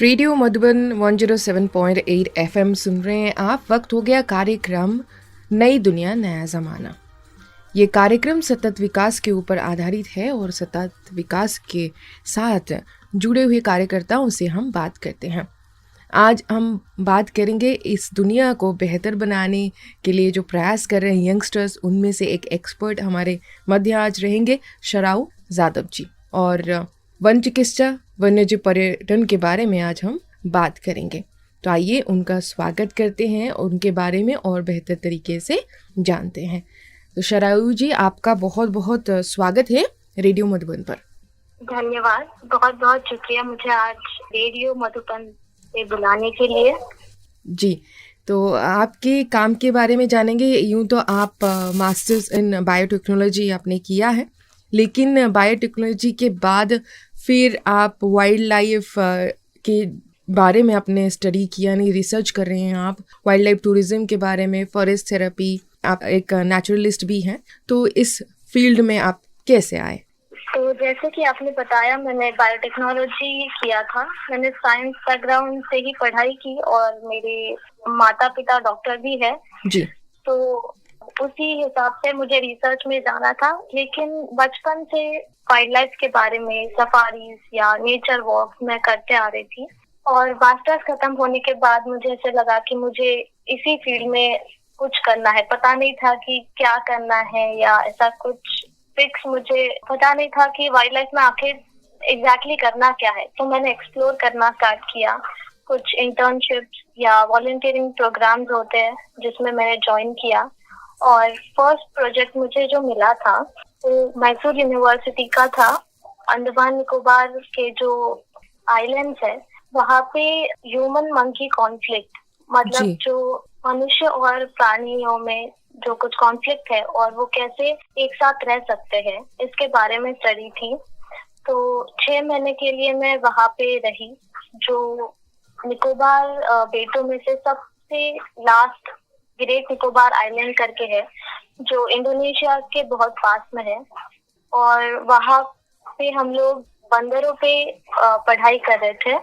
Radio Madhuban 107.8 FM सुन रहे हैं आप। वक्त हो गया कार्यक्रम नई दुनिया नया ज़माना। ये कार्यक्रम सतत विकास के ऊपर आधारित है और सतत विकास के साथ जुड़े हुए कार्यकर्ताओं से हम बात करते हैं। आज हम बात करेंगे इस दुनिया को बेहतर बनाने के लिए जो प्रयास कर रहे हैं यंगस्टर्स, उनमें से एक एक्सपर्ट हमारे मध्य आज रहेंगे शराउ जादव जी। और वन चिकित्सा वन्यजीव पर्यटन के बारे में आज हम बात करेंगे। तो आइए उनका स्वागत करते हैं, उनके बारे में और बेहतर तरीके से जानते हैं। तो शराउ जी, आपका बहुत बहुत स्वागत है रेडियो मधुबन पर। धन्यवाद, बहुत बहुत शुक्रिया मुझे आज रेडियो मधुबन से बुलाने के लिए। जी, तो आपके काम के बारे में जानेंगे। यूं तो आप मास्टर्स इन बायोटेक्नोलॉजी आपने किया है, लेकिन बायोटेक्नोलॉजी के बाद फिर आप वाइल्ड लाइफ के बारे में आपने स्टडी किया, नहीं रिसर्च कर रहे हैं आप वाइल्ड लाइफ टूरिज्म के बारे में, फॉरेस्ट थेरेपी, आप एक नेचुरलिस्ट भी हैं। तो इस फील्ड में आप कैसे आए? तो जैसे कि आपने बताया, मैंने बायोटेक्नोलॉजी किया था। मैंने साइंस बैकग्राउंड से ही पढ़ाई की और मेरे माता पिता डॉक्टर भी है जी। तो उसी हिसाब से मुझे रिसर्च में जाना था। लेकिन बचपन से वाइल्ड लाइफ के बारे में, सफारीज या नेचर वॉक मैं करते आ रही थी। और मास्टर्स खत्म होने के बाद मुझे ऐसे लगा कि मुझे इसी फील्ड में कुछ करना है। पता नहीं था कि क्या करना है या ऐसा कुछ फिक्स मुझे पता नहीं था कि वाइल्ड लाइफ में आखिर एग्जैक्टली करना क्या है। तो मैंने एक्सप्लोर करना स्टार्ट किया। कुछ इंटर्नशिप्स या वॉलंटियरिंग प्रोग्राम्स होते हैं जिसमें मैंने ज्वाइन किया। और फर्स्ट प्रोजेक्ट मुझे जो मिला था वो मैसूर यूनिवर्सिटी का था। अंडमान निकोबार के जो आइलैंड्स है वहाँ पे ह्यूमन मंकी कॉन्फ्लिक्ट, मतलब जी। जो मनुष्य और प्राणियों में जो कुछ कॉन्फ्लिक्ट है और वो कैसे एक साथ रह सकते हैं, इसके बारे में स्टडी थी। तो 6 महीने के लिए मैं वहाँ पे रही, जो निकोबार बेटों में से सबसे लास्ट ग्रेट निकोबार आइलैंड करके है, जो इंडोनेशिया के बहुत पास में है। और वहाँ पे हम लोग बंदरों पे पढ़ाई कर रहे थे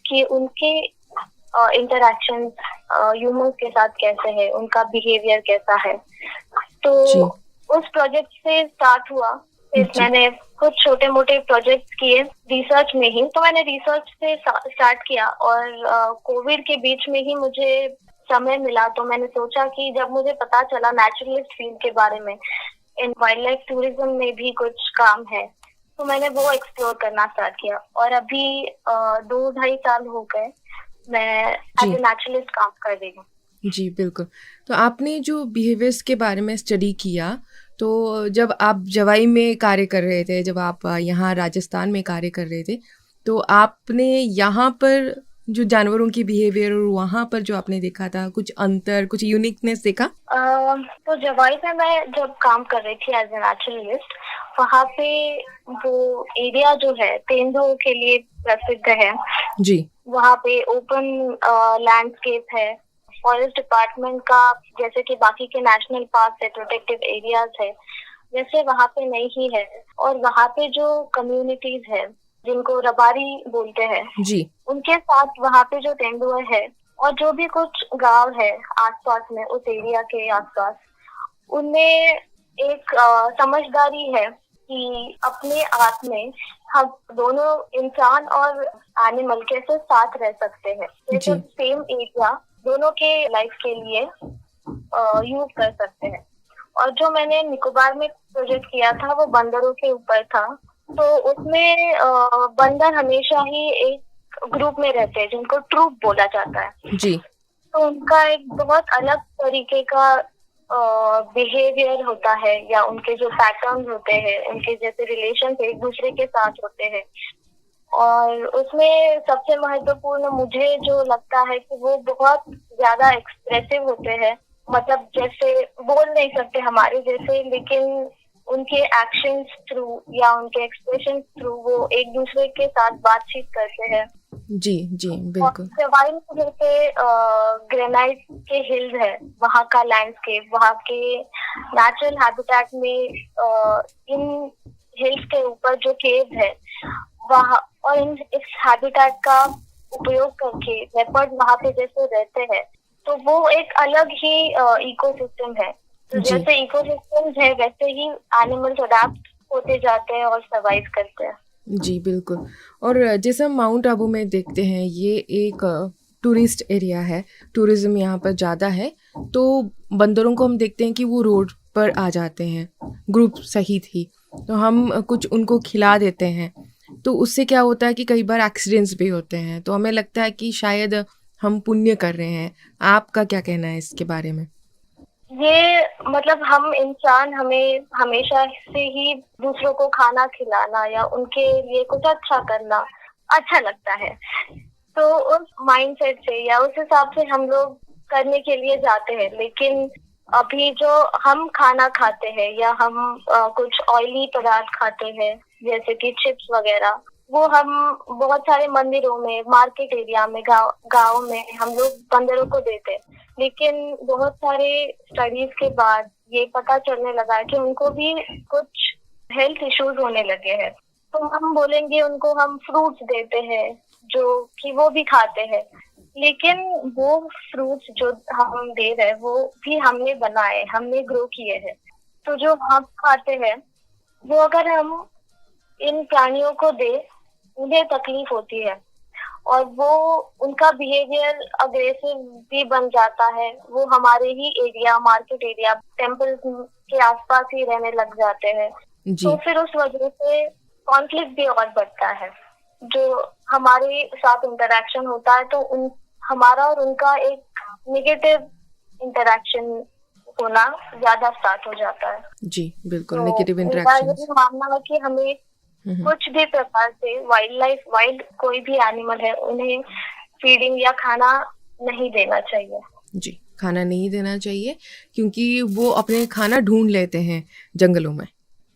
कि उनके इंटरैक्शन ह्यूमंस के साथ कैसे है, उनका बिहेवियर कैसा है। तो जी। उस प्रोजेक्ट से स्टार्ट हुआ। फिर जी। मैंने कुछ छोटे मोटे प्रोजेक्ट किए रिसर्च में ही। तो मैंने रिसर्च से स्टार्ट किया और कोविड के बीच में ही मुझे समय मिला। तो मैंने सोचा कि जब मुझे पता चला नेचुरलिस्ट फील्ड के बारे में, इन वाइल्ड लाइफ टूरिज्म में भी कुछ काम है, तो मैंने वो एक्सप्लोर करना स्टार्ट किया। और अभी 2-2.5 साल हो गए मैं एज ए नेचुरलिस्ट काम कर रही हूँ। जी, बिल्कुल। तो आपने जो बिहेवियर्स के बारे में स्टडी किया, तो जब आप जवाई में कार्य कर रहे थे, जब आप यहाँ राजस्थान में कार्य कर रहे थे, तो आपने यहाँ पर जो जानवरों की बिहेवियर और वहाँ पर जो आपने देखा था, कुछ अंतर, कुछ यूनिकनेस देखा? तो जवाई में मैं जब काम कर रही थी एज ए नेचुरलिस्ट, वहाँ पे वो एरिया जो है तेंदुओं के लिए प्रसिद्ध है। जी। वहाँ पे ओपन लैंडस्केप है। फॉरेस्ट डिपार्टमेंट का, जैसे कि बाकी के नेशनल पार्क है, प्रोटेक्टिव एरियाज है, वैसे वहाँ पे नहीं है। और वहाँ पे जो कम्युनिटीज है जिनको रबारी बोलते हैं, जी। उनके साथ वहाँ पे जो तेंदुए है और जो भी कुछ गांव है आसपास में, उस एरिया के आसपास, उनमें एक समझदारी है कि अपने आप में हम दोनों इंसान और एनिमल कैसे साथ रह सकते हैं, जैसे जी। सेम एरिया दोनों के लाइफ के लिए यूज कर सकते हैं। और जो मैंने निकोबार में प्रोजेक्ट किया था वो बंदरों के ऊपर था। तो उसमें बंदर हमेशा ही एक ग्रुप में रहते हैं जिनको ट्रूप बोला जाता है। जी। तो उनका एक बहुत अलग तरीके का बिहेवियर होता है, या उनके जो पैटर्न होते हैं, उनके जैसे रिलेशन एक दूसरे के साथ होते हैं। और उसमें सबसे महत्वपूर्ण मुझे जो लगता है कि वो बहुत ज्यादा एक्सप्रेसिव होते हैं। मतलब जैसे बोल नहीं सकते हमारे जैसे, लेकिन उनके एक्शंस थ्रू या उनके एक्सप्रेशन थ्रू वो एक दूसरे के साथ बातचीत करते हैं। जी। जी, बिल्कुल। जवाई में जैसे ग्रेनाइट के हिल्स है, वहाँ का लैंडस्केप, वहाँ के नेचुरल हैबिटेट में इन हिल्स के ऊपर जो केव है वहाँ, और इस हैबिटेट का उपयोग करके लेपर्ड वहाँ पे जैसे रहते हैं, तो वो एक अलग ही इकोसिस्टम है। तो जी जैसे इकोसिस्टम्स है वैसे ही एनिमल्स अडेप्ट होते जाते हैं और सर्वाइव करते हैं। जी बिल्कुल। और जैसे हम माउंट आबू में देखते हैं, ये एक टूरिस्ट एरिया है, टूरिज्म यहाँ पर ज़्यादा है। तो बंदरों को हम देखते हैं कि वो रोड पर आ जाते हैं, ग्रुप सहित ही। तो हम कुछ उनको खिला देते हैं, तो उससे क्या होता है कि कई बार एक्सीडेंट्स भी होते हैं। तो हमें लगता है कि शायद हम पुण्य कर रहे हैं। आपका क्या कहना है इसके बारे में? ये मतलब हम इंसान हमें हमेशा से ही दूसरों को खाना खिलाना या उनके लिए कुछ अच्छा करना अच्छा लगता है। तो उस माइंडसेट से या उस हिसाब से हम लोग करने के लिए जाते हैं। लेकिन अभी जो हम खाना खाते हैं या हम कुछ ऑयली पदार्थ खाते हैं जैसे कि चिप्स वगैरह, वो हम बहुत सारे मंदिरों में, मार्केट एरिया में, गाँव में हम लोग बंदरों को देते हैं। लेकिन बहुत सारे स्टडीज के बाद ये पता चलने लगा है कि उनको भी कुछ हेल्थ इश्यूज होने लगे हैं। तो हम बोलेंगे उनको हम फ्रूट्स देते हैं जो कि वो भी खाते हैं, लेकिन वो फ्रूट्स जो हम दे रहे हैं वो भी हमने बनाए, हमने ग्रो किए हैं। तो जो हम खाते हैं वो अगर हम इन प्राणियों को दे, उन्हें तकलीफ होती है और वो उनका बिहेवियर अग्रेसिव भी बन जाता है। वो हमारे ही एरिया, मार्केट एरिया, टेम्पल्स के आसपास ही रहने लग जाते हैं। तो जी फिर उस वजह से कॉन्फ्लिक्ट भी और बढ़ता है। जो हमारे साथ इंटरेक्शन होता है तो उन हमारा और उनका एक नेगेटिव इंटरेक्शन होना ज्यादा स्टार्ट हो जाता है। जी बिल्कुल, तो नेगेटिव मेरा इंटरेक्शंस। यही मानना है कि हमें कुछ भी प्रकार से वाइल्ड कोई भी एनिमल है उन्हें फीडिंग या खाना नहीं देना चाहिए। जी, खाना नहीं देना चाहिए, क्योंकि वो अपने खाना ढूंढ लेते हैं जंगलों में।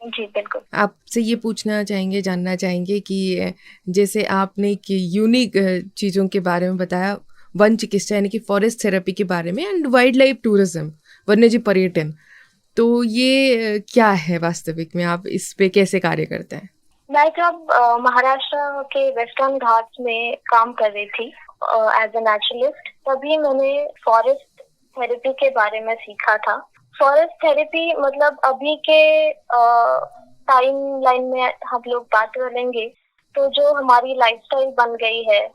जी बिल्कुल। आपसे ये पूछना चाहेंगे, जानना चाहेंगे कि जैसे आपने एक यूनिक चीज़ों के बारे में बताया, वन चिकित्सा यानी कि फॉरेस्ट थेरेपी के बारे में, एंड वाइल्ड लाइफ टूरिज्म, वन्यजीव पर्यटन। तो ये क्या है वास्तविक में? आप इस पे कैसे कार्य करते हैं? मैं जब महाराष्ट्र के वेस्टर्न घाट्स में काम कर रही थी एज ए नेचुरलिस्ट, तभी मैंने फॉरेस्ट थेरेपी के बारे में सीखा था। फॉरेस्ट थेरेपी मतलब अभी के टाइम लाइन में हम लोग बात करेंगे तो जो हमारी लाइफस्टाइल बन गई है,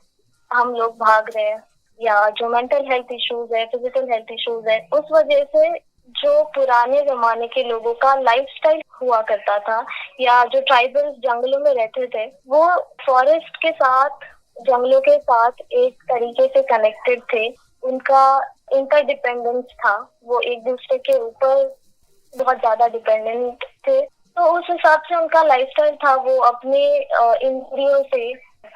हम लोग भाग रहे हैं या जो मेंटल हेल्थ इश्यूज है, फिजिकल हेल्थ इश्यूज है, उस वजह से जो पुराने जमाने के लोगों का लाइफस्टाइल हुआ करता था या जो ट्राइबल्स जंगलों में रहते थे, वो फॉरेस्ट के साथ, जंगलों के साथ एक तरीके से कनेक्टेड थे। उनका इंटरडिपेंडेंस था, वो एक दूसरे के ऊपर बहुत ज्यादा डिपेंडेंट थे। तो उस हिसाब से उनका लाइफस्टाइल था, वो अपने इंद्रियों से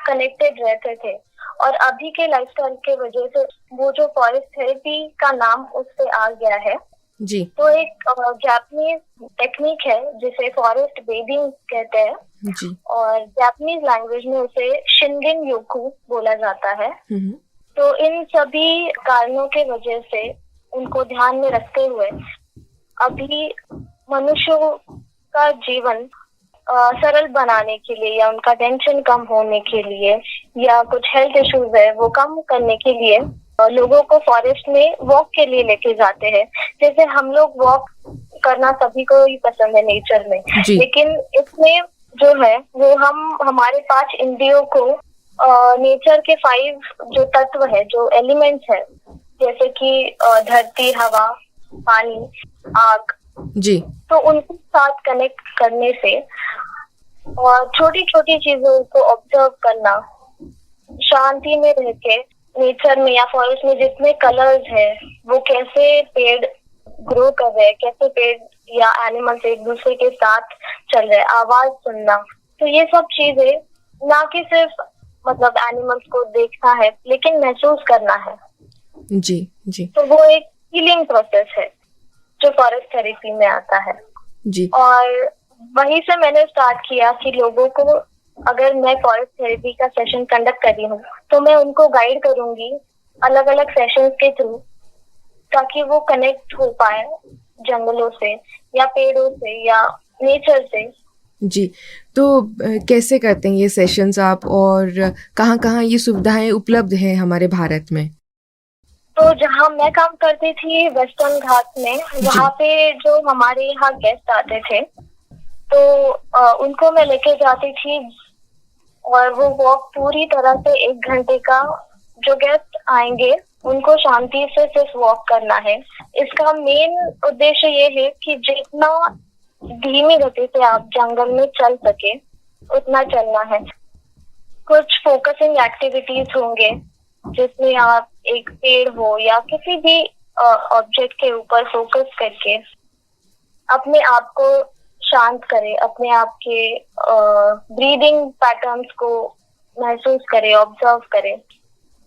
कनेक्टेड रहते थे। और अभी के लाइफस्टाइल के वजह से वो जो फॉरेस्ट थेरेपी का नाम उससे आ गया है। जी तो एक जापानीज टेक्निक है जिसे फॉरेस्ट बेदिंग कहते हैं जी। और जापानीज लैंग्वेज में उसे शिनगिन योकू बोला जाता है। हम्म। तो इन सभी कारणों के वजह से उनको ध्यान में रखते हुए अभी मनुष्यों का जीवन सरल बनाने के लिए या उनका टेंशन कम होने के लिए या कुछ हेल्थ इश्यूज है वो कम करने के लिए लोगों को फॉरेस्ट में वॉक के लिए लेके जाते हैं। जैसे हम लोग वॉक करना सभी को ही पसंद है नेचर में, जी। लेकिन इसमें जो है वो हम हमारे 5 इंद्रियों को नेचर के 5 जो तत्व है, जो एलिमेंट्स है, जैसे कि धरती, हवा, पानी, आग, जी तो उनके साथ कनेक्ट करने से और छोटी छोटी चीजों को ऑब्जर्व करना, शांति में रह के नेचर में या फॉरेस्ट में जितने कलर्स है वो कैसे पेड़ ग्रो कर रहे हैं, कैसे पेड़ या एनिमल्स एक दूसरे के साथ चल रहे हैं, आवाज सुनना। तो ये सब चीजें ना कि सिर्फ मतलब एनिमल्स को देखना है लेकिन महसूस करना है। जी जी तो वो एक हीलिंग प्रोसेस है जो फॉरेस्ट थेरेपी में आता है। जी। और वहीं से मैंने स्टार्ट किया कि लोगों को, अगर मैं फॉरेस्ट थेरेपी का सेशन कंडक्ट कर रही हूँ तो मैं उनको गाइड करूंगी अलग अलग सेशंस के थ्रू, ताकि वो कनेक्ट हो पाए जंगलों से या पेड़ों से या नेचर से, जी, तो कैसे करते हैं ये सेशंस आप, और कहाँ-कहाँ ये सुविधाएँ उपलब्ध हैं हमारे भारत में? तो जहाँ मैं काम करती थी वेस्टर्न घाट में, जी, वहाँ पे जो हमारे यहाँ गेस्ट आते थे, तो उनको मैं लेके जाती थी और वो वॉक पूरी तरह से 1 घंटे का, जो गेस्ट आएंगे उनको शांति से सिर्फ वॉक करना है। इसका मेन उद्देश्य ये है कि जितना धीमी गति से आप जंगल में चल सके उतना चलना है। कुछ फोकसिंग एक्टिविटीज होंगे जिसमें आप एक पेड़ हो या किसी भी ऑब्जेक्ट के ऊपर फोकस करके अपने आप को शांत करें, अपने आप के ब्रीदिंग पैटर्न्स को महसूस करें, ऑब्जर्व करें।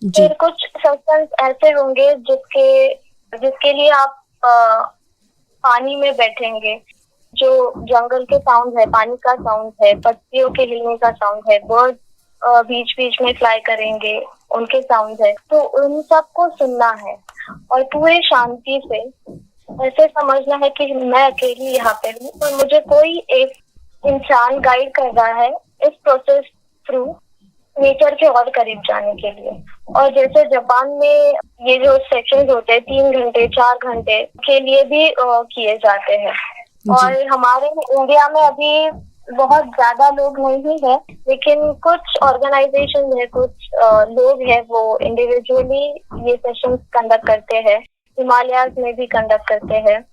जी, फिर कुछ सेशंस ऐसे होंगे जिसके जिसके लिए आप पानी में बैठेंगे, जो जंगल के साउंड है, पानी का साउंड है, पत्तियों के हिलने का साउंड है, बर्ड बीच बीच में फ्लाई करेंगे, उनके साउंड है, तो उन सबको सुनना है और पूरे शांति से ऐसे समझना है कि मैं अकेली यहाँ पे हूँ और मुझे कोई एक इंसान गाइड कर रहा है इस प्रोसेस थ्रू नेचर के और करीब जाने के लिए। और जैसे जापान में ये जो सेशंस होते हैं 3 घंटे 4 घंटे के लिए भी किए जाते हैं। और जी, हमारे इंडिया में अभी बहुत ज्यादा लोग नहीं है, लेकिन कुछ ऑर्गेनाइजेशन है, कुछ लोग हैं वो इंडिविजुअली ये सेशंस कंडक्ट करते हैं, हिमालयाज में भी कंडक्ट करते हैं।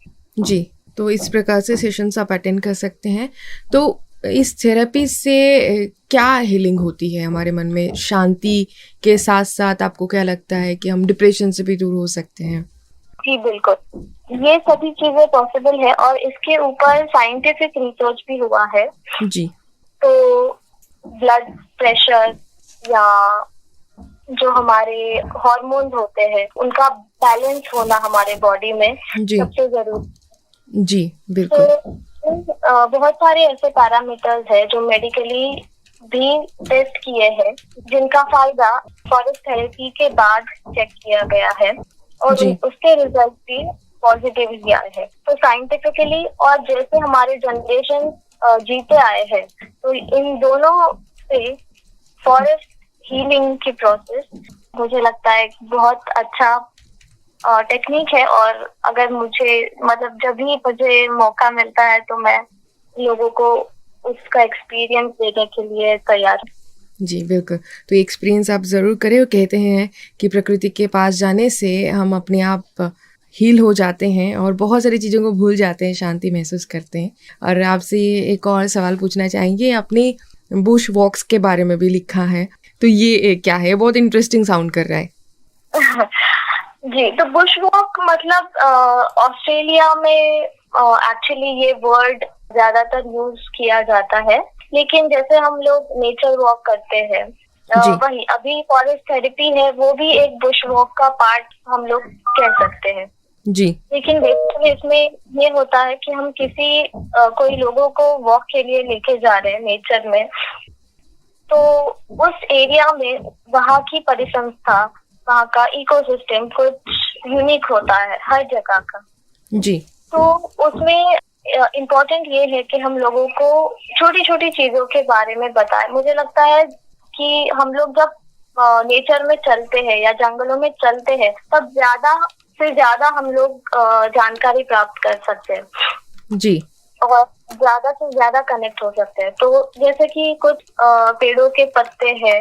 जी। तो इस प्रकार से सेशंस आप अटेंड कर सकते हैं। तो इस थेरेपी से क्या हीलिंग होती है हमारे मन में? शांति के साथ-साथ आपको क्या लगता है कि हम डिप्रेशन से भी दूर हो सकते हैं? जी बिल्कुल, ये सभी चीजें पॉसिबल है और इसके ऊपर साइंटिफिक रिसर्च भी हुआ है। जी, तो ब्लड प्रेशर या जो हमारे हार्मोन्स होते हैं उनका बैलेंस होना हमारे बॉडी में जी, सबसे जरूरी। जी, तो बिल्कुल। बहुत सारे ऐसे पैरामीटर्स है जो मेडिकली भी टेस्ट किए हैं, जिनका फायदा फॉरेस्ट थेरेपी के बाद चेक किया गया है और जी, उसके रिजल्ट भी पॉजिटिव ही आए हैं। तो साइंटिफिकली और जैसे हमारे जनरेशन जीते आए हैं, तो इन दोनों से फॉरेस्ट हीलिंग की प्रोसेस मुझे लगता है बहुत अच्छा टेक्निक है। और अगर मुझे मतलब जब भी मुझे मौका मिलता है तो मैं लोगों को उसका एक्सपीरियंस देने के लिए तैयार हूँ। जी, बिल्कुल। तो एक्सपीरियंस आप ज़रूर करें, और कहते हैं कि प्रकृति के पास जाने से हम अपने आप हील हो जाते हैं और बहुत सारी चीज़ों को भूल जाते हैं, शांति महसूस करते हैं। और आपसे ये एक और सवाल पूछना चाहेंगे, अपनी बुश वॉक्स के बारे में भी लिखा है, तो ये क्या है? बहुत इंटरेस्टिंग साउंड कर रहा है। जी, तो बुश वॉक मतलब ऑस्ट्रेलिया में एक्चुअली ये वर्ड ज्यादातर यूज किया जाता है, लेकिन जैसे हम लोग नेचर वॉक करते हैं, जी, वही अभी फॉरेस्ट थेरेपी है, वो भी एक बुश वॉक का पार्ट हम लोग कह सकते हैं। जी, लेकिन बेसिकली इसमें ये होता है कि हम किसी कोई लोगों को वॉक के लिए लेके जा रहे हैं नेचर में, तो उस एरिया में वहाँ की परिसंस्था, वहाँ का इकोसिस्टम कुछ यूनिक होता है हर जगह का। जी, तो उसमें इम्पोर्टेंट ये है कि हम लोगों को छोटी छोटी चीजों के बारे में बताएं। मुझे लगता है कि हम लोग जब नेचर में चलते हैं या जंगलों में चलते हैं, तब ज्यादा से ज्यादा हम लोग जानकारी प्राप्त कर सकते हैं जी, और ज्यादा से ज्यादा कनेक्ट हो सकते हैं। तो जैसे कि कुछ पेड़ों के पत्ते हैं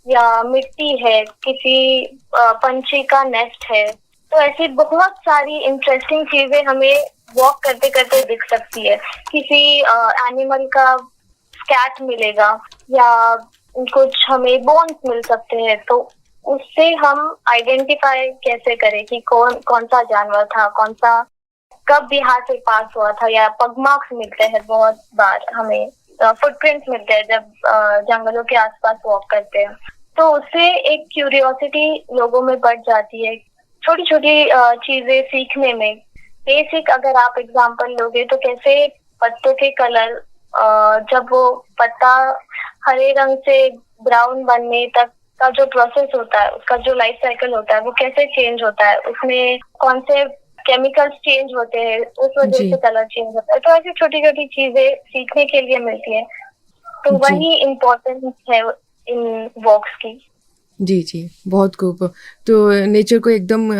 या मिट्टी है, किसी पंछी का नेस्ट है, तो ऐसी बहुत सारी इंटरेस्टिंग चीजें हमें वॉक करते करते दिख सकती है। किसी एनिमल का स्कैट मिलेगा या कुछ हमें बोन्स मिल सकते हैं, तो उससे हम आइडेंटिफाई कैसे करें कि कौन कौन सा जानवर था, कौन सा कब बिहार से पास हुआ था। या पगमार्क्स मिलते हैं, बहुत बार हमें फुटप्रिंट्स मिलते हैं जब जंगलों के आसपास वॉक करते हैं, तो उससे एक क्यूरियोसिटी लोगों में बढ़ जाती है छोटी छोटी चीजें सीखने में। बेसिक अगर आप एग्जांपल लोगे तो कैसे पत्तों के कलर, जब वो पत्ता हरे रंग से ब्राउन बनने तक का जो प्रोसेस होता है, उसका जो लाइफ साइकिल होता है, वो कैसे चेंज होता है, उसमें कौन से केमिकल्स चेंज होते हैं, उस वजह जी, से कलर चेंज होता है। तो ऐसी छोटी छोटी चीजें सीखने के लिए मिलती है, तो जी। वही इम्पोर्टेंस है इन वॉक्स की। जी, जी, बहुत खूब। तो नेचर को एकदम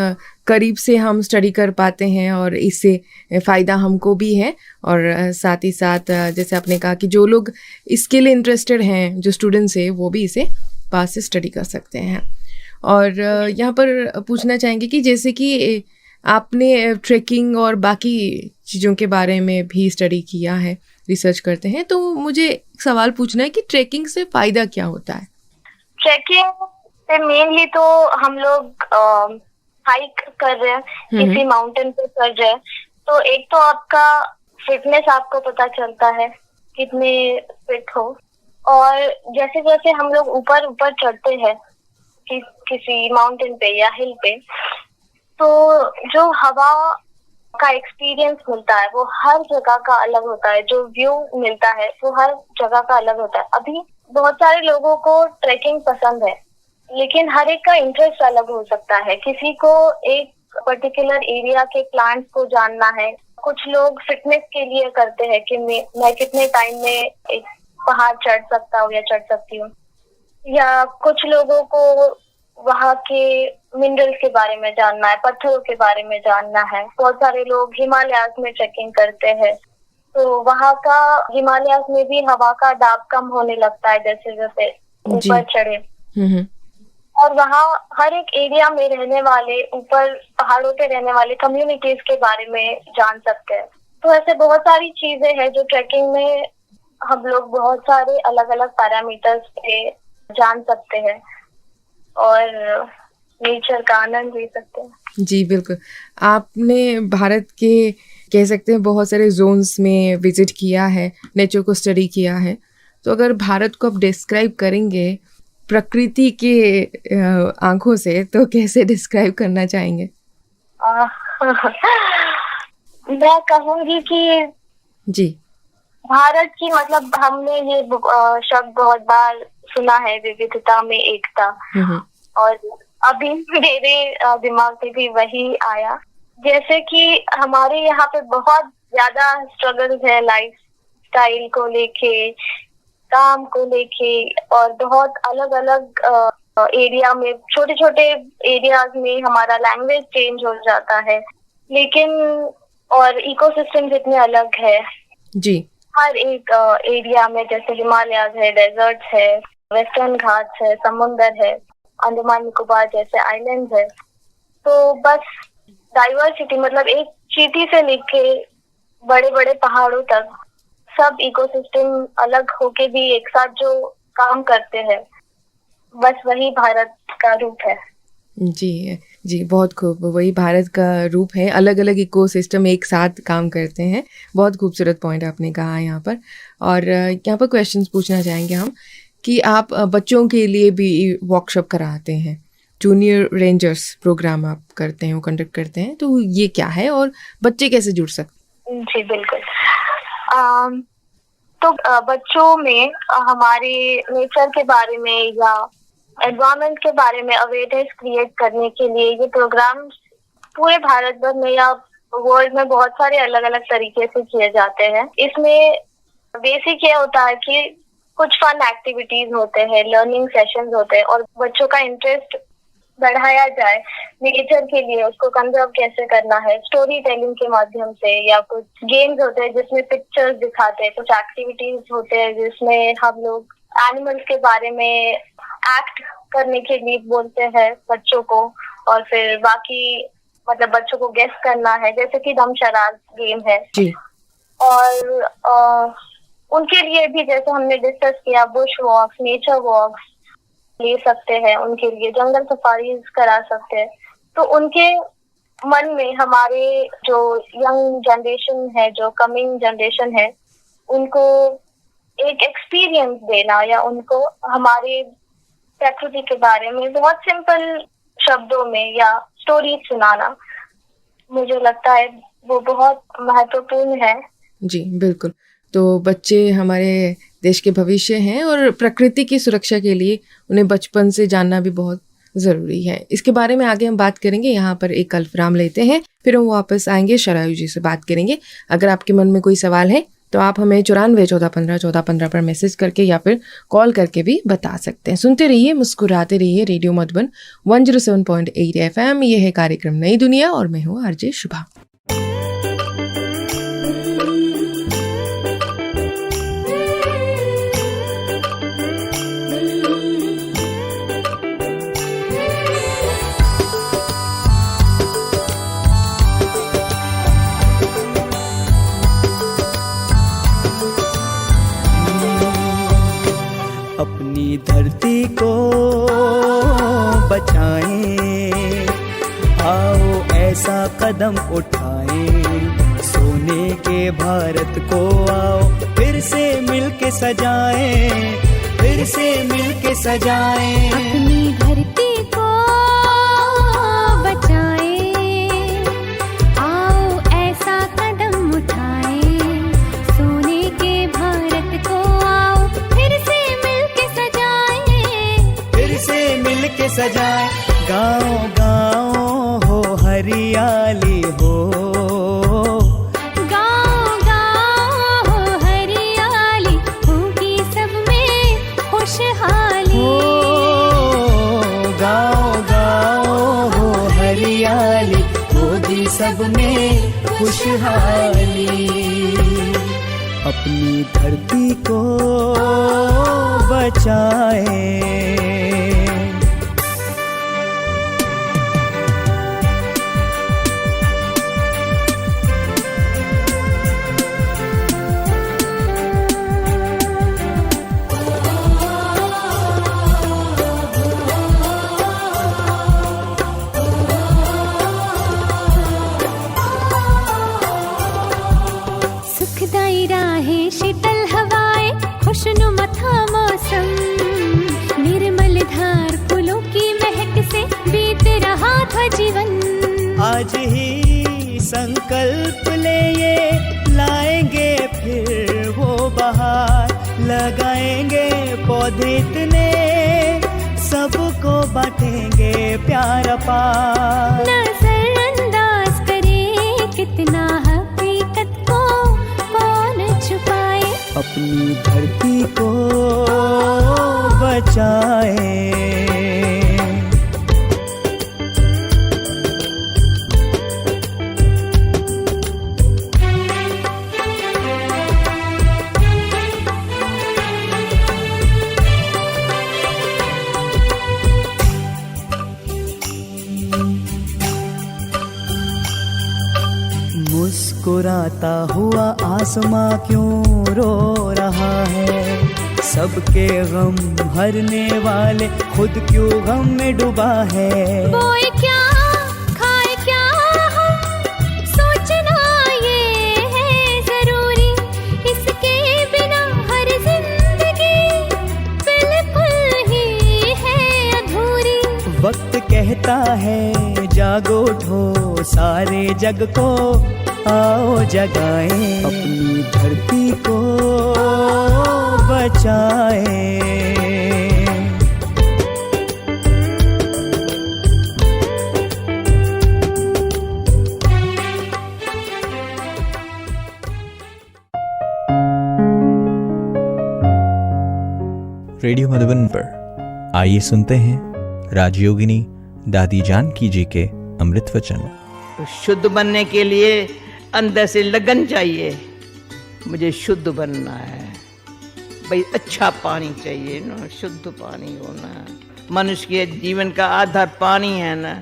करीब से हम स्टडी कर पाते हैं और इससे फ़ायदा हमको भी है और साथ ही साथ जैसे आपने कहा कि जो लोग इसके लिए इंटरेस्टेड हैं, जो स्टूडेंट्स हैं, वो भी इसे पास से स्टडी कर सकते हैं। और यहाँ पर पूछना चाहेंगे कि जैसे कि आपने ट्रेकिंग और बाकी चीज़ों के बारे में भी स्टडी किया है, रिसर्च करते हैं, तो मुझे एक सवाल पूछना है कि ट्रेकिंग से फ़ायदा क्या होता है? ट्रैकिंग से मेनली तो हम लोग हाइक कर रहे हैं, हुँ, किसी हुँ। माउंटेन पे चढ़ रहे हैं, तो एक तो आपका फिटनेस आपको पता चलता है कितने फिट हो। और जैसे जैसे हम लोग ऊपर ऊपर चढ़ते हैं किसी माउंटेन पे या हिल पे, तो जो हवा का एक्सपीरियंस मिलता है वो हर जगह का अलग होता है, जो व्यू मिलता है वो हर जगह का अलग होता है। अभी बहुत सारे लोगों को ट्रैकिंग पसंद है, लेकिन हर एक का इंटरेस्ट अलग हो सकता है। किसी को एक पर्टिकुलर एरिया के प्लांट्स को जानना है, कुछ लोग फिटनेस के लिए करते हैं कि मैं कितने टाइम में एक पहाड़ चढ़ सकता हूँ या चढ़ सकती हूँ, या कुछ लोगों को वहाँ के मिनरल्स के बारे में जानना है, पत्थरों के बारे में जानना है। बहुत सारे लोग हिमालयाज में ट्रेकिंग करते हैं, तो वहाँ का हिमालयाज में भी हवा का दाब कम होने लगता है जैसे जैसे जी। ऊपर चढ़े। हुँ, हुँ। और वहाँ हर एक एरिया में रहने वाले, ऊपर पहाड़ों पे रहने वाले कम्युनिटीज के बारे में जान सकते हैं। तो ऐसे बहुत सारी चीजें हैं जो ट्रैकिंग में हम लोग बहुत सारे अलग अलग पैरामीटर्स पे जान सकते हैं और नेचर का आनंद ले सकते हैं। जी, बिल्कुल। आपने भारत के कह सकते हैं बहुत सारे ज़ोन्स में विज़िट किया है, नेचर को स्टडी किया है। तो अगर भारत को आप डिस्क्राइब करेंगे प्रकृति के आँखों से तो कैसे डिस्क्राइब करना चाहेंगे? आ, मैं कहूँगी कि जी। भारत की, मतलब हमने ये शब्द बहुत बार सुना है, विविधता में एकता। हुँ, हुँ। और अभी मेरे दिमाग में भी वही आया, जैसे कि हमारे यहाँ पे बहुत ज्यादा स्ट्रगल्स है लाइफ स्टाइल को लेके, काम को लेके, और बहुत अलग अलग एरिया में, छोटे छोटे एरियाज में हमारा लैंग्वेज चेंज हो जाता है, लेकिन और इकोसिस्टम इतने अलग है जी। हर एक एरिया में। जैसे हिमालयाज है, डेजर्ट है, वेस्टर्न घाट्स है, समुंदर है, अंडमान निकोबार जैसे आइलैंड्स है। तो बस डाइवर्सिटी, मतलब एक चींटी से लेके बड़े बड़े पहाड़ों तक सब इकोसिस्टम अलग होके भी एक साथ जो काम करते हैं, बस वही भारत का रूप है। जी, जी, बहुत खूब। वही भारत का रूप है, अलग-अलग इकोसिस्टम एक साथ काम करते हैं। बहुत खूबसूरत पॉइंट आपने कहा यहाँ पर। और यहाँ पर क्वेश्चंस पूछना चाहेंगे हम कि आप बच्चों के लिए भी वर्कशॉप कराते हैं। जूनियर रेंजर्स प्रोग्राम आप करते हैं, वो कंडक्ट करते हैं, तो ये क्या है और बच्चे कैसे जुड़ सकते हैं? जी बिल्कुल। तो बच्चों में हमारे नेचर के बारे में या एनवायरनमेंट के बारे में अवेयरनेस क्रिएट करने के लिए ये प्रोग्राम पूरे भारत भर में या वर्ल्ड में बहुत सारे अलग अलग तरीके से किए जाते हैं। इसमें बेसिक ये होता है कि कुछ फन एक्टिविटीज होते हैं, लर्निंग सेशंस होते हैं, और बच्चों का इंटरेस्ट बढ़ाया जाए नेचर के लिए, उसको कंजर्व कैसे करना है, स्टोरी टेलिंग के माध्यम से, या कुछ गेम्स होते हैं जिसमें पिक्चर्स दिखाते हैं, कुछ एक्टिविटीज होते हैं जिसमें हम लोग एनिमल्स के बारे में एक्ट करने के लिए बोलते हैं बच्चों को, और फिर बाकी मतलब बच्चों को गेस करना है, जैसे कि दमशराज गेम है। जी। और उनके लिए भी जैसे हमने डिस्कस किया, बुश वॉक्स, नेचर वॉक्स ले सकते हैं, उनके लिए जंगल सफारीज करा सकते हैं। तो उनके मन में, हमारे जो यंग जनरेशन है, जो कमिंग जनरेशन है, उनको एक एक्सपीरियंस देना या उनको हमारे प्रकृति के बारे में बहुत सिंपल शब्दों में या स्टोरी सुनाना, मुझे लगता है वो बहुत महत्वपूर्ण है। जी, बिल्कुल। तो बच्चे हमारे देश के भविष्य हैं और प्रकृति की सुरक्षा के लिए उन्हें बचपन से जानना भी बहुत ज़रूरी है। इसके बारे में आगे हम बात करेंगे। यहाँ पर एक अल्पविराम लेते हैं, फिर हम वापस आएंगे, शरायु जी से बात करेंगे। अगर आपके मन में कोई सवाल है तो आप हमें 9414151415 पर मैसेज करके या फिर कॉल करके भी बता सकते हैं। सुनते रहिए, मुस्कुराते रहिए, रेडियो मधुबन 107.8 FM। ये है कार्यक्रम नई दुनिया और मैं हूँ आरजे शुभा। अपनी धरती को बचाएं, आओ ऐसा कदम उठाएं, सोने के भारत को आओ फिर से मिलके सजाएं, फिर से मिलके सजाएं। अपनी धरती को बचाएं, आओ ऐसा कदम उठाएं, सोने के भारत को आओ फिर से मिलके सजाए। गाँव-गाँव हो हरियाली हो, गाँव-गाँव हो हरियाली, होगी सब में खुशहाली। गाँव-गाँव हो हरियाली, होगी सब में खुशहाली। अपनी धरती को बचाए। शीतल हवाएं, खुशनुमा था मौसम, निर्मल धार फूलों की महक से बीत रहा था जीवन। आज ही संकल्प ले ये लाएंगे फिर वो बहार, लगाएंगे पौधे इतने, सबको बांटेंगे प्यार अपार। नजरअंदाज करे कितना हकीकत को कौन छुपाए, अपनी धरती को बचाए। मुस्कुराता हुआ आसमां क्यों रो रहा है, सबके गम हरने वाले खुद क्यों गम में डूबा है। बोए क्या खाए क्या हम, सोचना ये है जरूरी, इसके बिना हर जिंदगी बिल्कुल ही है अधूरी। वक्त कहता है जागो उठो, सारे जग को आओ जगाएं, अपनी धरती को बचाएं। रेडियो मधुबन पर आइए सुनते हैं राजयोगिनी दादी जानकी जी के अमृत वचन। शुद्ध बनने के लिए अंदर से लगन चाहिए। मुझे शुद्ध बनना है भाई, अच्छा पानी चाहिए ना, शुद्ध पानी होना। मनुष्य के जीवन का आधार पानी है ना।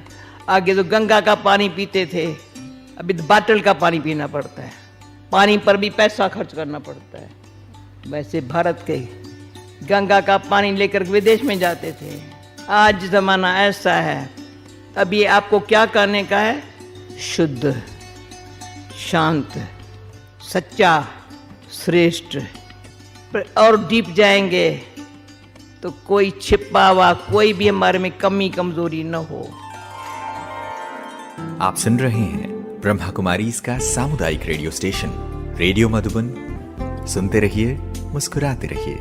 आगे तो गंगा का पानी पीते थे, अभी तो बाटल का पानी पीना पड़ता है, पानी पर भी पैसा खर्च करना पड़ता है। वैसे भारत के गंगा का पानी लेकर विदेश में जाते थे। आज ज़माना ऐसा है, अभी आपको क्या करने का है? शुद्ध, शांत, सच्चा, श्रेष्ठ। और डीप जाएंगे तो कोई छिपा हुआ कोई भी हमारे में कमी कमजोरी न हो। आप सुन रहे हैं ब्रह्मा कुमारी इसका सामुदायिक रेडियो स्टेशन रेडियो मधुबन। सुनते रहिए, मुस्कुराते रहिए।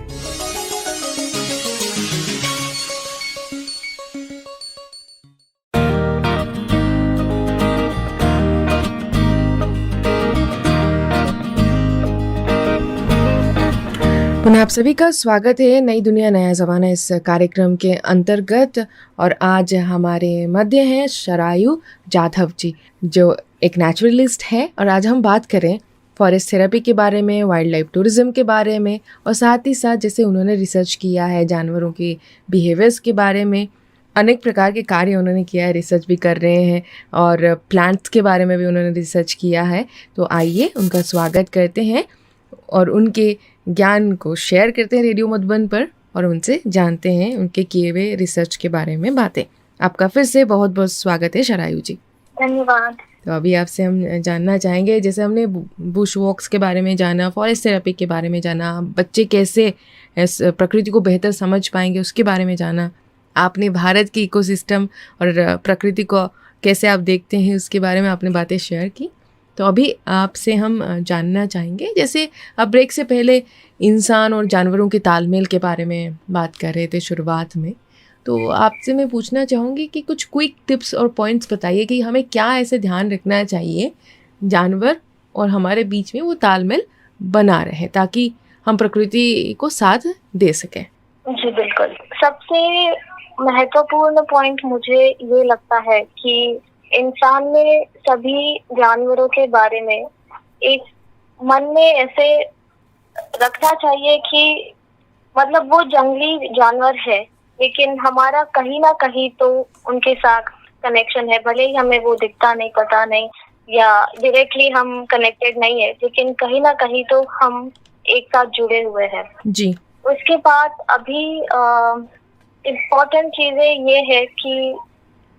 पुनः आप सभी का स्वागत है नई दुनिया नया ज़माना इस कार्यक्रम के अंतर्गत। और आज हमारे मध्य हैं शरायु जाधव जी, जो एक नेचुरलिस्ट है। और आज हम बात करें फॉरेस्ट थेरेपी के बारे में, वाइल्ड लाइफ टूरिज़्म के बारे में, और साथ ही साथ जैसे उन्होंने रिसर्च किया है जानवरों के बिहेवियर्स के बारे में, अनेक प्रकार के कार्य उन्होंने किया है, रिसर्च भी कर रहे हैं, और प्लांट्स के बारे में भी उन्होंने रिसर्च किया है। तो आइए उनका स्वागत करते हैं और उनके ज्ञान को शेयर करते हैं रेडियो मधुबन पर, और उनसे जानते हैं उनके किए हुए रिसर्च के बारे में बातें। आपका फिर से बहुत बहुत स्वागत है शरायु जी। धन्यवाद। तो अभी आपसे हम जानना चाहेंगे, जैसे हमने बुश वॉक्स के बारे में जाना, फॉरेस्ट थेरेपी के बारे में जाना, बच्चे कैसे इस प्रकृति को बेहतर समझ पाएंगे उसके बारे में जाना, आपने भारत की इकोसिस्टम और प्रकृति को कैसे आप देखते हैं उसके बारे में आपने बातें शेयर की। तो अभी आपसे हम जानना चाहेंगे, जैसे अब ब्रेक से पहले इंसान और जानवरों के तालमेल के बारे में बात कर रहे थे शुरुआत में, तो आपसे मैं पूछना चाहूँगी कि कुछ क्विक टिप्स और पॉइंट्स बताइए कि हमें क्या ऐसे ध्यान रखना चाहिए जानवर और हमारे बीच में वो तालमेल बना रहे, ताकि हम प्रकृति को साथ दे सकें। जी बिल्कुल। सबसे महत्वपूर्ण पॉइंट मुझे ये लगता है कि इंसान ने सभी जानवरों के बारे में एक मन में ऐसे रखना चाहिए कि मतलब वो जंगली जानवर है, लेकिन हमारा कहीं ना कहीं तो उनके साथ कनेक्शन है। भले ही हमें वो दिखता नहीं, पता नहीं, या डायरेक्टली हम कनेक्टेड नहीं है, लेकिन कहीं ना कहीं तो हम एक साथ जुड़े हुए हैं जी। उसके बाद अभी इम्पोर्टेंट चीजें ये है कि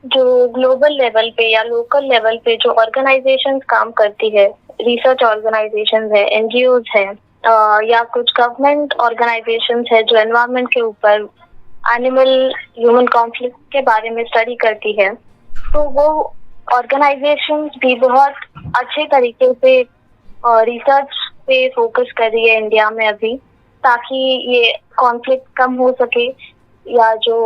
जो ग्लोबल लेवल पे या लोकल लेवल पे जो ऑर्गेनाइजेशंस काम करती है, रिसर्च ऑर्गेनाइजेशंस है, एनजीओज है, या कुछ गवर्नमेंट ऑर्गेनाइजेशंस है जो एनवायरनमेंट के ऊपर एनिमल ह्यूमन कॉन्फ्लिक्ट के बारे में स्टडी करती है, तो वो ऑर्गेनाइजेशंस भी बहुत अच्छे तरीके से रिसर्च पे फोकस कर रही है इंडिया में अभी, ताकि ये कॉन्फ्लिक्ट कम हो सके, या जो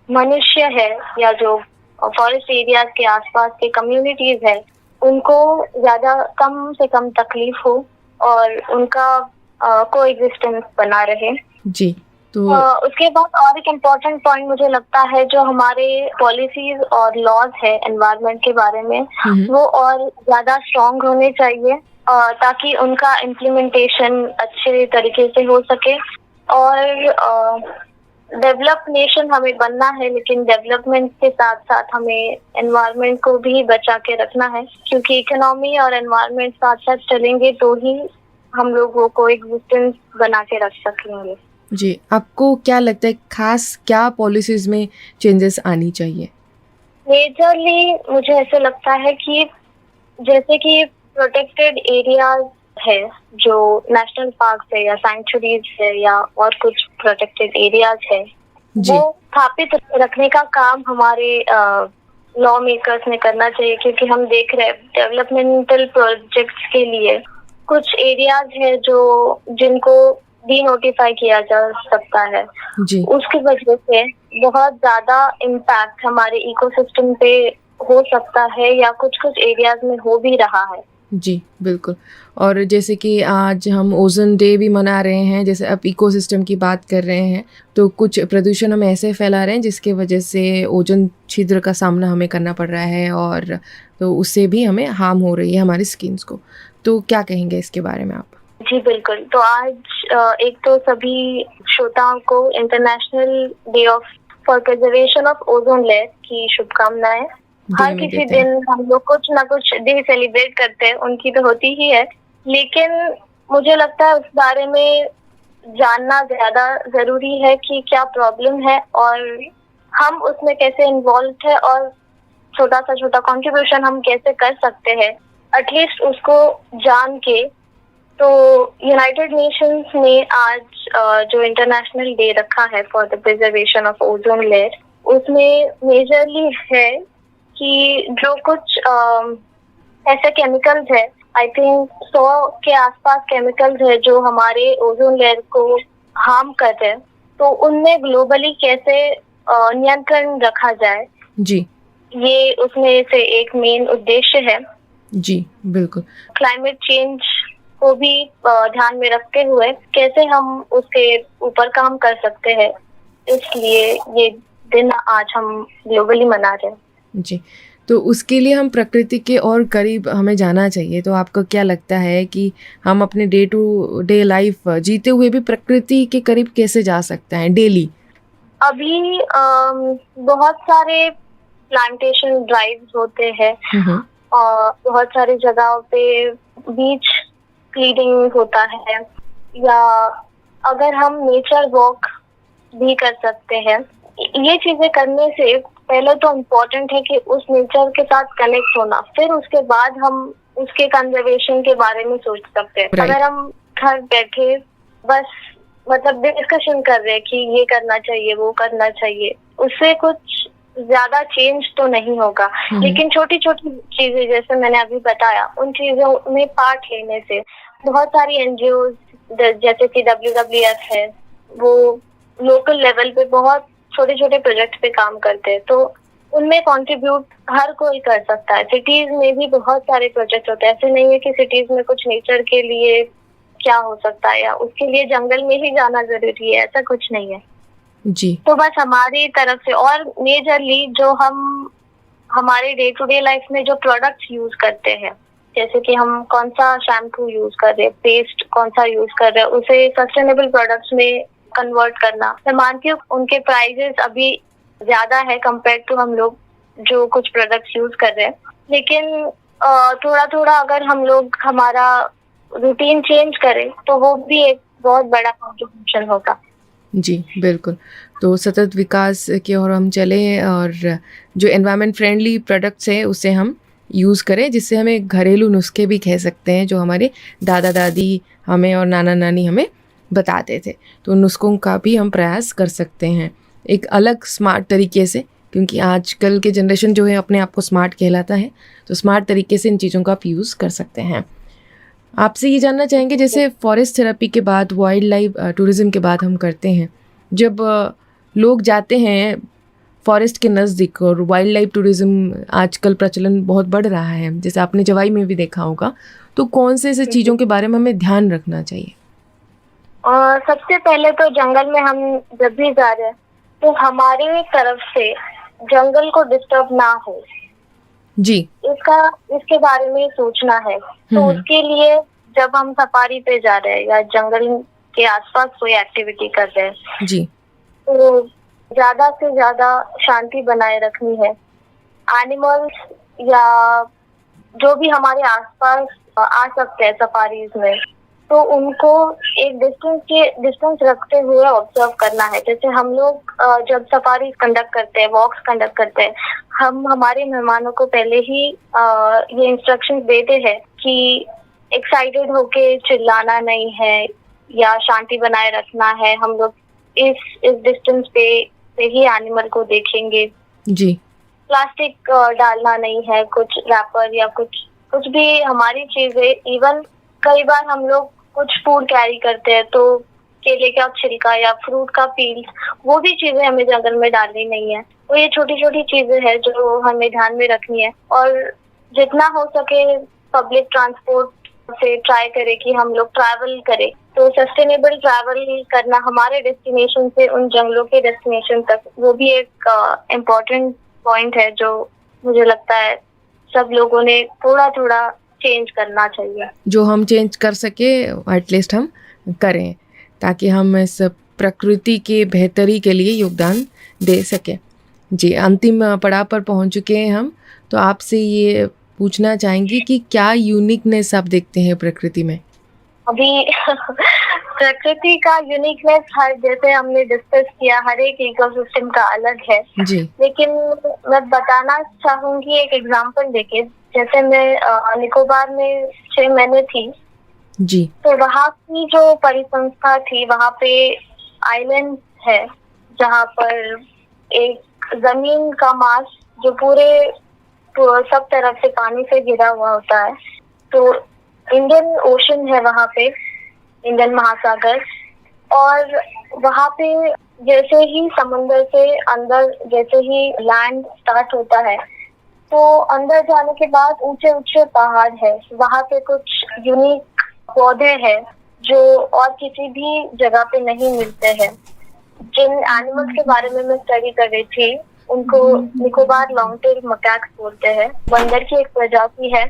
मनुष्य है या जो फॉरेस्ट एरियाज के आसपास के कम्युनिटीज है उनको ज्यादा कम से कम तकलीफ हो और उनका कोएग्जिस्टेंस बना रहे जी। तो उसके बाद और एक इम्पोर्टेंट पॉइंट मुझे लगता है, जो हमारे पॉलिसीज और लॉज है एनवायरनमेंट के बारे में, वो और ज्यादा स्ट्रॉन्ग होने चाहिए ताकि उनका इम्प्लीमेंटेशन अच्छे तरीके से हो सके। और डेवलप नेशन हमें बनना है, लेकिन डेवलपमेंट के साथ साथ हमें एनवायरनमेंट को भी बचा के रखना है, क्योंकि इकोनॉमी और एनवायरनमेंट साथ साथ चलेंगे तो ही हम लोग वो कोएग्जिस्टेंस बना के रख सकेंगे। जी, आपको क्या लगता है खास क्या पॉलिसीज में चेंजेस आनी चाहिए? मेजरली मुझे ऐसे लगता है कि जैसे कि प्रोटेक्टेड एरियाज है, जो नेशनल पार्क है या सैंक्चुरीज है या और कुछ प्रोटेक्टेड एरियाज है, वो स्थापित रखने का काम हमारे लॉ मेकर्स ने करना चाहिए, क्योंकि हम देख रहे हैं डेवलपमेंटल प्रोजेक्ट्स के लिए कुछ एरियाज है जो जिनको डी नोटिफाई किया जा सकता है जी। उसकी वजह से बहुत ज्यादा इम्पैक्ट हमारे इकोसिस्टम पे हो सकता है, या कुछ कुछ एरियाज में हो भी रहा है। जी बिल्कुल। और जैसे कि आज हम ओजोन डे भी मना रहे हैं, जैसे अब इकोसिस्टम की बात कर रहे हैं, तो कुछ प्रदूषण हम ऐसे फैला रहे हैं जिसके वजह से ओजोन छिद्र का सामना हमें करना पड़ रहा है, और तो उससे भी हमें हार्म हो रही है हमारी स्किन्स को। तो क्या कहेंगे इसके बारे में आप? जी बिल्कुल। तो आज एक तो सभी श्रोताओं को international day for preservation of ozone layer की शुभकामनाएं। हर किसी दिन हम लोग कुछ ना कुछ डे सेलिब्रेट करते हैं, उनकी तो होती ही है, लेकिन मुझे लगता है उस बारे में जानना ज्यादा जरूरी है कि क्या प्रॉब्लम है और हम उसमें कैसे इन्वॉल्व है, और छोटा सा कंट्रीब्यूशन हम कैसे कर सकते हैं, एटलीस्ट उसको जान के। तो यूनाइटेड नेशंस ने आज जो इंटरनेशनल डे रखा है for the preservation of ozone layer, उसमें मेजरली है कि जो कुछ ऐसे केमिकल्स है, आई थिंक 100 के आसपास केमिकल्स है जो हमारे ओजोन लेयर को हार्म कर रहे हैं, तो उनमें ग्लोबली कैसे नियंत्रण रखा जाए जी, ये उसमें से एक मेन उद्देश्य है। जी बिल्कुल। क्लाइमेट चेंज को भी ध्यान में रखते हुए कैसे हम उसके ऊपर काम कर सकते हैं, इसलिए ये दिन आज हम ग्लोबली मना रहे हैं। जी, तो उसके लिए हम प्रकृति के और करीब हमें जाना चाहिए। तो आपको क्या लगता है कि हम अपने डे टू डे लाइफ जीते हुए भी प्रकृति के करीब कैसे जा सकते हैं डेली? अभी बहुत सारे प्लांटेशन ड्राइव्स होते हैं और बहुत सारी जगहों पे बीच क्लीनिंग होता है, या अगर हम नेचर वॉक भी कर सकते हैं। ये चीजें करने से पहले तो इम्पोर्टेंट है कि उस नेचर के साथ कनेक्ट होना, फिर उसके बाद हम उसके कंजर्वेशन के बारे में सोच सकते हैं। Right. अगर हम घर बैठे बस मतलब डिस्कशन कर रहे हैं कि ये करना चाहिए वो करना चाहिए, उससे कुछ ज्यादा चेंज तो नहीं होगा। लेकिन छोटी छोटी चीजें जैसे मैंने अभी बताया, उन चीजों में पार्ट लेने से बहुत सारी एनजीओ जैसे कि WWF है, वो लोकल लेवल पे बहुत छोटे छोटे प्रोजेक्ट पे काम करते हैं, तो उनमें कंट्रीब्यूट हर कोई कर सकता है। सिटीज में भी बहुत सारे प्रोजेक्ट होते हैं, ऐसे नहीं है कि सिटीज में कुछ नेचर के लिए क्या हो सकता है या उसके लिए जंगल में ही जाना जरूरी है, ऐसा कुछ नहीं है जी। तो बस हमारी तरफ से, और मेजरली जो हम हमारे डे टू डे लाइफ में जो प्रोडक्ट्स यूज करते हैं, जैसे कि हम कौन सा शैम्पू यूज कर रहे हैं, पेस्ट कौन सा यूज कर रहे हैं, उसे सस्टेनेबल प्रोडक्ट्स में कन्वर्ट करना। मैं मानती हूँ उनके प्राइजेस अभी ज्यादा है कंपेयर टू हम लोग जो कुछ प्रोडक्ट्स यूज कर रहे हैं, लेकिन थोड़ा थोड़ा अगर हम लोग हमारा रूटीन चेंज करें तो वो भी एक बहुत बड़ा कॉन्ट्रीब्यूशन होगा। जी बिल्कुल। तो सतत विकास की ओर हम चलें और जो एनवायरनमेंट फ्रेंडली प्रोडक्ट्स हैं उसे हम यूज़ करें, जिससे हमें घरेलू नुस्खे भी कह सकते हैं जो हमारे दादा दादी हमें और नाना नानी हमें बताते थे। तो उन नुस्खों का भी हम प्रयास कर सकते हैं एक अलग स्मार्ट तरीके से, क्योंकि आजकल के जनरेशन जो है अपने आप को स्मार्ट कहलाता है, तो स्मार्ट तरीके से इन चीज़ों का आप यूज़ कर सकते हैं। आपसे ये जानना चाहेंगे, जैसे फॉरेस्ट थेरेपी के बाद वाइल्ड लाइफ टूरिज़्म के बाद हम करते हैं, जब लोग जाते हैं फॉरेस्ट के नज़दीक, और वाइल्ड लाइफ टूरिज़्म आजकल प्रचलन बहुत बढ़ रहा है, जैसे आपने जवाई में भी देखा होगा, तो कौन से ऐसे चीज़ों के बारे में हमें ध्यान रखना चाहिए? सबसे पहले तो जंगल में हम जब भी जा रहे हैं तो हमारी तरफ से जंगल को डिस्टर्ब ना हो जी, इसके बारे में सोचना है। तो उसके लिए जब हम सफारी पे जा रहे हैं या जंगल के आसपास कोई एक्टिविटी कर रहे हैं जी, तो ज्यादा से ज्यादा शांति बनाए रखनी है। एनिमल्स या जो भी हमारे आसपास आ सकते हैं सफारीज में, तो उनको एक डिस्टेंस रखते हुए ऑब्जर्व करना है। जैसे हम लोग जब सफारी कंडक्ट करते हैं, वॉक्स कंडक्ट करते हैं, हम हमारे मेहमानों को पहले ही ये इंस्ट्रक्शंस देते हैं कि एक्साइटेड होके चिल्लाना नहीं है या शांति बनाए रखना है। हम लोग इस डिस्टेंस पे ही एनिमल को देखेंगे। जी, प्लास्टिक डालना नहीं है, कुछ रैपर या कुछ भी हमारी चीजें। इवन कई बार हम लोग कुछ फूड कैरी करते हैं तो केले का छिलका या फ्रूट का पील, वो भी चीजें हमें जंगल में डालनी नहीं है। तो ये छोटी छोटी चीजें हैं जो हमें ध्यान में रखनी है, और जितना हो सके पब्लिक ट्रांसपोर्ट से ट्राई करें कि हम लोग ट्रैवल करें। तो सस्टेनेबल ट्रैवल करना हमारे डेस्टिनेशन से उन जंगलों के डेस्टिनेशन तक, वो भी एक इम्पोर्टेंट पॉइंट है जो मुझे लगता है सब लोगों ने थोड़ा थोड़ा चेंज करना चाहिए। जो हम चेंज कर सके एटलीस्ट हम करें, ताकि हम इस प्रकृति के बेहतरी के लिए योगदान दे सकें। जी, अंतिम पड़ाव पर पहुंच चुके हैं हम, तो आपसे ये पूछना चाहेंगे कि क्या यूनिकनेस आप देखते हैं प्रकृति में? अभी प्रकृति का यूनिकनेस हर, जैसे हमने डिस्कस किया, हर एक इकोसिस्टम का अलग है जी, लेकिन मैं बताना चाहूंगी एक एग्जांपल देके। जैसे मैं निकोबार में 6 महीने थी जी, तो वहाँ की जो परिसंस्था थी, वहाँ पे आइलैंड है जहाँ पर एक जमीन का मास जो पूरे सब तरफ से पानी से घिरा हुआ होता है। तो इंडियन ओशन है वहाँ पे, इंडियन महासागर, और वहाँ पे जैसे ही समुद्र से अंदर, जैसे ही लैंड स्टार्ट होता है, तो अंदर जाने के बाद ऊंचे ऊंचे पहाड़ है। वहाँ पे कुछ यूनिक पौधे हैं जो और किसी भी जगह पे नहीं मिलते हैं। जिन एनिमल्स के बारे में मैं स्टडी कर रही थी उनको निकोबार लॉन्ग टेल मकैक्स बोलते हैं। बंदर की एक प्रजाति है,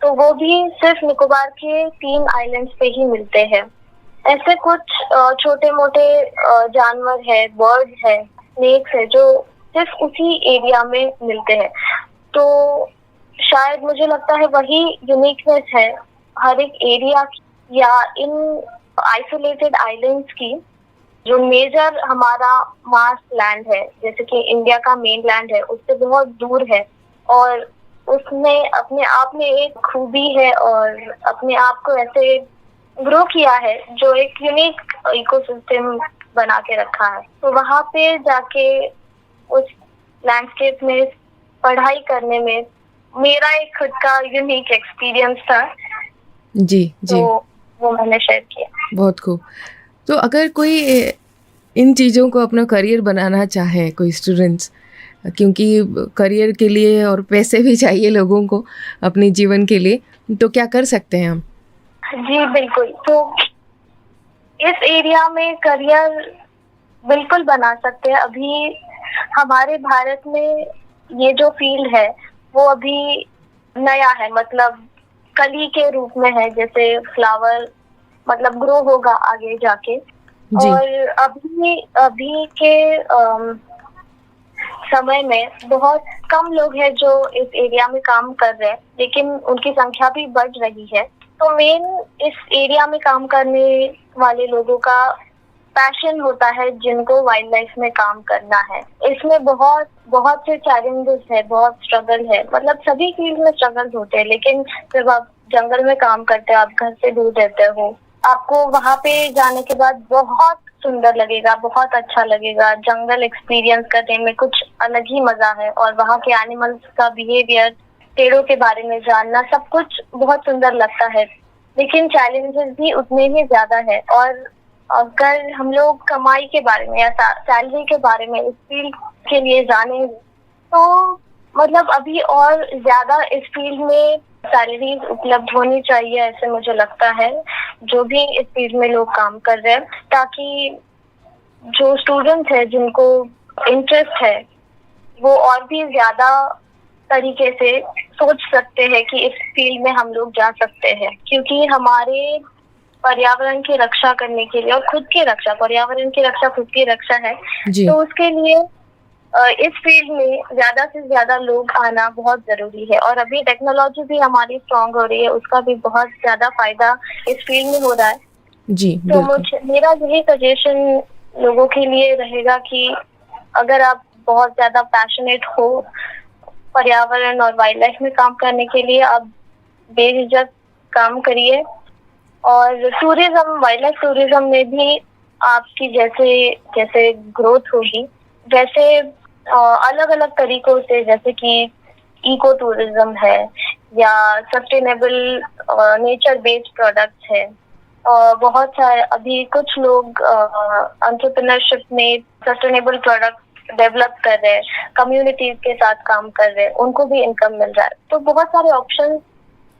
तो वो भी सिर्फ निकोबार के 3 आइलैंड्स पे ही मिलते हैं। ऐसे कुछ छोटे मोटे जानवर है, बर्ड्स है, स्नेक्स है जो सिर्फ उसी एरिया में मिलते हैं। तो शायद मुझे लगता है वही यूनिकनेस है हर एक एरिया की या इन आइसोलेटेड आइलैंड्स की। जो मेजर हमारा मार्स लैंड है, जैसे कि इंडिया का मेन लैंड है, उससे बहुत दूर है और उसमें अपने आप में एक खूबी है और अपने आप को ऐसे ग्रो किया है जो एक यूनिक इकोसिस्टम बना के रखा है। तो वहाँ पे जाके उस लैंडस्केप में पढ़ाई करने में मेरा एक खुद का यूनिक एक्सपीरियंस था। जी जी, तो वो मैंने शेयर किया। बहुत खूब। तो अगर कोई इन चीज़ों को अपना करियर बनाना चाहे, कोई स्टूडेंट्स, क्योंकि करियर के लिए और पैसे भी चाहिए लोगों को अपने जीवन के लिए, तो क्या कर सकते हैं हम? जी बिल्कुल। तो इस एरिया में करियर बिल्कुल बना सकते हैं। अभी हमारे भारत में ये जो फील्ड है वो अभी नया है, मतलब कली के रूप में है, जैसे फ्लावर मतलब ग्रो होगा आगे जाके। जी। और अभी के समय में बहुत कम लोग हैं जो इस एरिया में काम कर रहे हैं, लेकिन उनकी संख्या भी बढ़ रही है। तो मेन इस एरिया में काम करने वाले लोगों का पैशन होता है जिनको वाइल्ड लाइफ में काम करना है। इसमें बहुत से चैलेंजेस है, बहुत स्ट्रगल है, मतलब सभी फील्ड में स्ट्रगल होते हैं। लेकिन जब आप जंगल में काम करते हो, आप घर से दूर रहते हो, आपको वहाँ पे जाने के बाद बहुत सुंदर लगेगा, बहुत अच्छा लगेगा। जंगल एक्सपीरियंस करने में कुछ अलग ही मजा है और वहाँ के एनिमल्स का बिहेवियर, पेड़ों के बारे में जानना, सब कुछ बहुत सुंदर लगता है। लेकिन चैलेंजेस भी उतने ही ज्यादा है। और अगर हम लोग कमाई के बारे में या सैलरी के बारे में इस फील्ड के लिए जाने तो मतलब अभी और ज्यादा इस फील्ड में सैलरी उपलब्ध होनी चाहिए, ऐसे मुझे लगता है, जो भी इस फील्ड में लोग काम कर रहे हैं, ताकि जो स्टूडेंट्स हैं जिनको इंटरेस्ट है वो और भी ज्यादा तरीके से सोच सकते हैं कि इस फील्ड में हम लोग जा सकते हैं। क्योंकि हमारे पर्यावरण की रक्षा करने के लिए और खुद की रक्षा, पर्यावरण की रक्षा खुद की रक्षा है, जी। तो उसके लिए इस फील्ड में ज्यादा से ज्यादा लोग आना बहुत जरूरी है। और अभी टेक्नोलॉजी भी हमारी स्ट्रांग हो रही है, उसका भी बहुत ज्यादा फायदा इस फील्ड में हो रहा है। जी तो मेरा यही सजेशन लोगों के लिए रहेगा कि अगर आप बहुत ज्यादा पैशनेट हो पर्यावरण और वाइल्ड लाइफ में काम करने के लिए, आप बेझिझक काम करिए। और टूरिज्म, वाइल्ड लाइफ टूरिज्म में भी आपकी जैसे ग्रोथ होगी, वैसे अलग अलग तरीकों से, जैसे कि इको टूरिज्म है या सस्टेनेबल नेचर बेस्ड प्रोडक्ट्स है। बहुत सारे अभी कुछ लोग एंटरप्रेन्योरशिप में सस्टेनेबल प्रोडक्ट डेवलप कर रहे हैं, कम्युनिटीज के साथ काम कर रहे हैं, उनको भी इनकम मिल रहा है। तो बहुत सारे ऑप्शन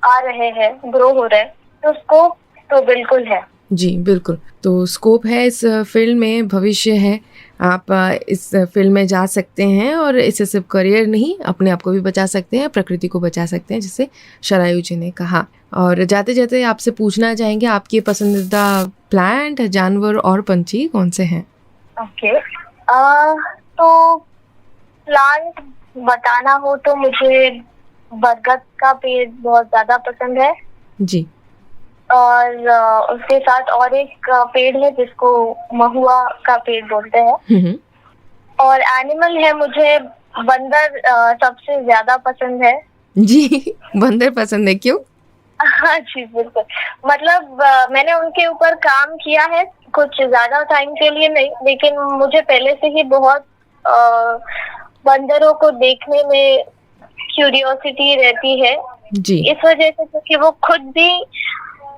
आ रहे हैं, ग्रो हो रहे हैं, तो स्कोप तो बिल्कुल है। जी बिल्कुल। तो स्कोप है इस फील्ड में, भविष्य है, आप इस फील्ड में जा सकते हैं और इससे सिर्फ करियर नहीं, अपने आप को भी बचा सकते हैं, प्रकृति को बचा सकते हैं, जिसे शरायु जी ने कहा। और जाते जाते आपसे पूछना चाहेंगे, आपके पसंदीदा प्लांट, जानवर और पंछी कौन से हैं? ओके, तो प्लांट बताना हो तो मुझे बरगद का पेड़ बहुत ज्यादा पसंद है। जी। और उसके साथ और एक पेड़ है जिसको महुआ का पेड़ बोलते हैं। और एनिमल है, मुझे बंदर सबसे ज्यादा पसंद है। जी, बंदर पसंद है, क्यों? हाँ जी बिल्कुल, मतलब मैंने उनके ऊपर काम किया है, कुछ ज्यादा टाइम के लिए नहीं, लेकिन मुझे पहले से ही बहुत बंदरों को देखने में क्यूरियोसिटी रहती है जी। इस वजह से, क्योंकि वो खुद भी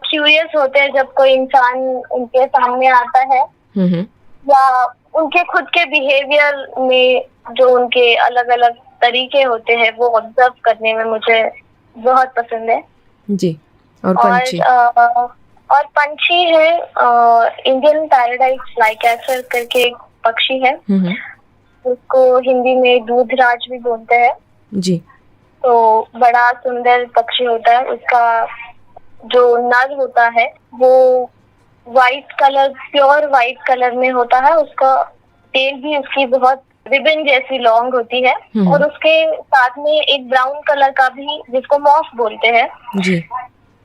क्यूरियस होते हैं जब कोई इंसान उनके सामने आता है, या उनके खुद के बिहेवियर में जो उनके अलग अलग तरीके होते हैं वो ऑब्जर्व करने में मुझे बहुत पसंद है। जी। और पंछी? और पंछी है इंडियन पैराडाइज फ्लाई कैचर करके एक पक्षी है, उसको हिंदी में दूधराज भी बोलते हैं जी। तो बड़ा सुंदर पक्षी होता है। उसका जो नर होता है वो white colour, pure white colour में होता है। उसका टेल भी उसकी बहुत रिबन जैसी लॉन्ग होती है और उसके साथ में एक ब्राउन कलर का भी, जिसको मॉफ बोलते हैं जी।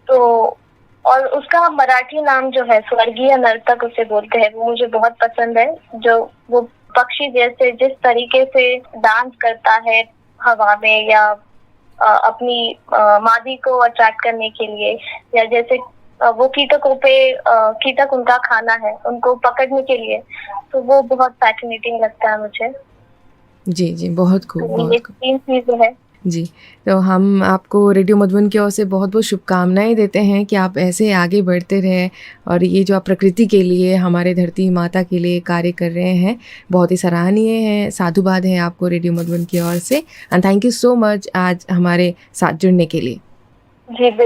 तो, और उसका मराठी नाम जो है स्वर्गीय नर्तक उसे बोलते हैं। वो मुझे बहुत पसंद है, जो वो पक्षी जैसे जिस तरीके से डांस करता है हवा में या अपनी मादी को अट्रैक्ट करने के लिए, या जैसे वो कीटकों पे कीटक उनका खाना है उनको पकड़ने के लिए, तो वो बहुत फैसिनेटिंग लगता है मुझे। जी जी, बहुत खूब, तो बहुत ये खूब। 3 चीजें हैं। जी, तो हम आपको रेडियो मधुबन की ओर से बहुत बहुत शुभकामनाएं देते हैं कि आप ऐसे आगे बढ़ते रहें और ये जो आप प्रकृति के लिए, हमारे धरती माता के लिए कार्य कर रहे हैं, बहुत ही सराहनीय है। साधुवाद है आपको रेडियो मधुबन की ओर से, and thank you so much आज हमारे साथ जुड़ने के लिए। जी बिल्कुल।